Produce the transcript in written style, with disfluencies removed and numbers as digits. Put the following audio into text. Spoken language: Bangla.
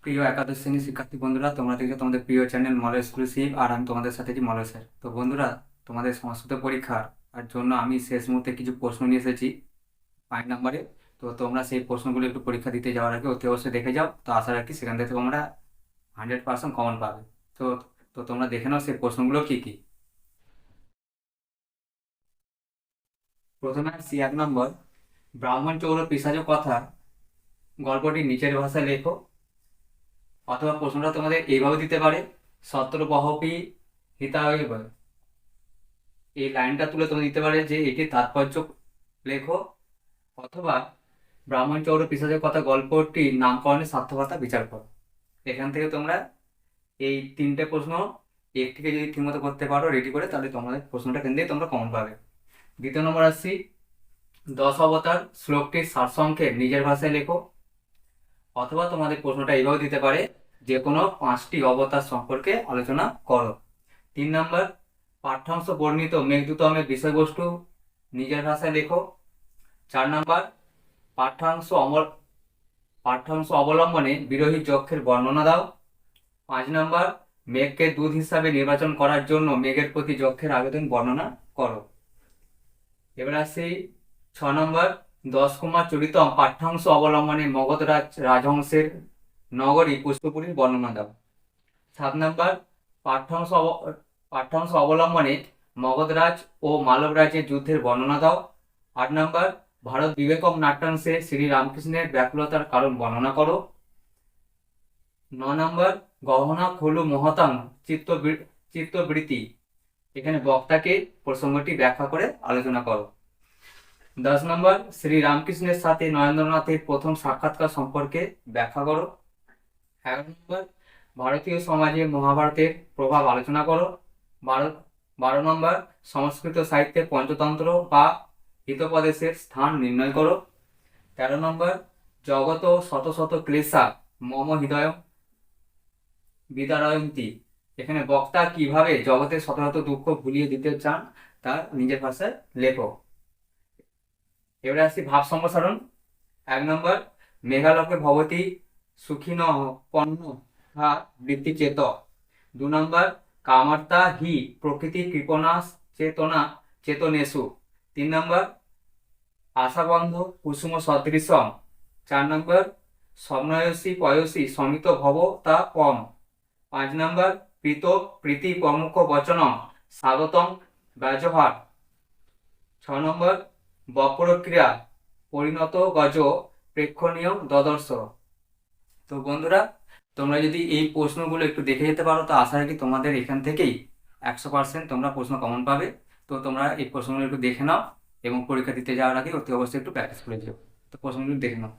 প্রিয় একাদশ শ্রেণীর শিক্ষার্থী বন্ধুরা, তোমরা দেখছো তোমাদের প্রিয় চ্যানেল মল এক্সক্লুসিভ। আর আমি তোমাদের সাথে যে মল স্যার। তো বন্ধুরা, তোমাদের সংস্কৃত পরীক্ষার আর জন্য আমি শেষ মুহূর্তে কিছু প্রশ্ন নিয়ে এসেছি 5 নম্বরে। তো তোমরা সেই প্রশ্নগুলো একটু পরীক্ষা দিতে যাওয়ার আগে অতি অবশ্যই দেখে যাও। তো আশা রাখি সেখান থেকে তোমরা 100% কমন পাবে। তো তো তোমরা দেখে নাও সেই প্রশ্নগুলো কি কি। প্রথমে আসছি 1 নম্বর, ব্রাহ্মণ চৌর পিশাচ কথা গল্পটি নিচের ভাষায় লেখো। অথবা প্রশ্নটা তোমাদের এইভাবে দিতে পারে, সত্র বহপি হিতায় বলে। এই লাইনটা তুলে তোমরা দিতে পারে যে এটির তাৎপর্য লেখো। অথবা ব্রাহ্মণ চৌর পিশাচের কথা গল্পটির নামকরণের সার্থকতা বিচার করো। এখান থেকে তোমরা এই 3টে প্রশ্ন একটিকে যদি ঠিকমতো করতে পারো রেডি করে, তাহলে তোমাদের প্রশ্নটা কেন দিয়ে তোমরা কমন পাবে। 2 নম্বর আসছি, 10 অবতার শ্লোকটির সারসংক্ষেপ নিজের ভাষায় লেখো। অথবা তোমাদের প্রশ্নটা এইভাবে দিতে পারে, যে কোনো 5টি অবতার সম্পর্কে আলোচনা করো। 3 নম্বর, পাঠ্যাংশ বর্ণিত মেঘদূতমের বিষয়বস্তু নিজের ভাষায় লেখো। 4 নম্বর, পাঠ্যাংশ পাঠ্যাংশ অবলম্বনে বিরোহী যক্ষের বর্ণনা দাও। 5 নম্বর, মেঘকে দূত হিসাবে নির্বাচন করার জন্য মেঘের প্রতি যক্ষের আবেদন বর্ণনা করো। এবার আসছি 6 নম্বর, 10 কুমার চরিতম পাঠ্যাংশ অবলম্বনে মগধরাজ রাজহংসের নগরী পুষ্পপুরীর বর্ণনা দাও। 7 নম্বর, পাঠ্যাংশ পাঠ্যাংশ অবলম্বনে মগধরাজ ও মালবরাজের যুদ্ধের বর্ণনা দাও। 8 নম্বর, ভারত বিবেকম নাট্যাংশে শ্রী রামকৃষ্ণের ব্যাকুলতার কারণ বর্ণনা করো। 9 নম্বর, গহনা খলু মহতাং চিত্তবৃত্তি, এখানে বক্তাকে প্রসঙ্গটি ব্যাখ্যা করে আলোচনা করো। 10 নম্বর, শ্রী রামকৃষ্ণের সাথে নরেন্দ্রনাথের প্রথম সাক্ষাৎকার সম্পর্কে ব্যাখ্যা করো। 11 নম্বর, ভারতীয় সমাজে মহাভারতের প্রভাব আলোচনা করো। 12 নম্বর, সংস্কৃত সাহিত্যে পঞ্চতন্ত্র বা হিতোপদেশের স্থান নির্ণয় করো। 13 নম্বর, জগত শত শত ক্লেশা মম হৃদয় বিদারয়ন্তী, এখানে বক্তা কিভাবে জগতের শত শত দুঃখ ভুলিয়ে দিতে চান তার নিজের ভাষায় লেখো। এবারে আসছি ভাব সম্প্রসারণ। 1 নম্বর, মেঘালকে ভবতী সুখিন পন্ন হা বৃত্তি চেত। 2 নম্বর, কামার্তা হি প্রকৃতি কৃপণা চেতনা চেতনেশু। 3 নম্বর, আশাবন্ধ কুসুম সদৃশম। 4 নম্বর, স্বপ্নয়সী পয়সী সমিত ভব তা কম। 5 নম্বর, প্রীত প্রীতি প্রমুখ বচনম স্বাগতম ব্যবহার। 6 নম্বর, বক্রক্রিয়া পরিণত গজ প্রেক্ষণীয় দদর্শ। তো বন্ধুরা, তোমরা যদি এই প্রশ্নগুলো একটু দেখে যেতে পারো, তো আশা রাখি তোমাদের এখান থেকেই 100% তোমরা প্রশ্ন কমন পাবে। তো তোমরা এই প্রশ্নগুলো একটু দেখে নাও এবং পরীক্ষা দিতে যাওয়ার আগে অতি অবশ্যই একটু প্র্যাকটিস করে দিও। তো প্রশ্নগুলো দেখে নাও।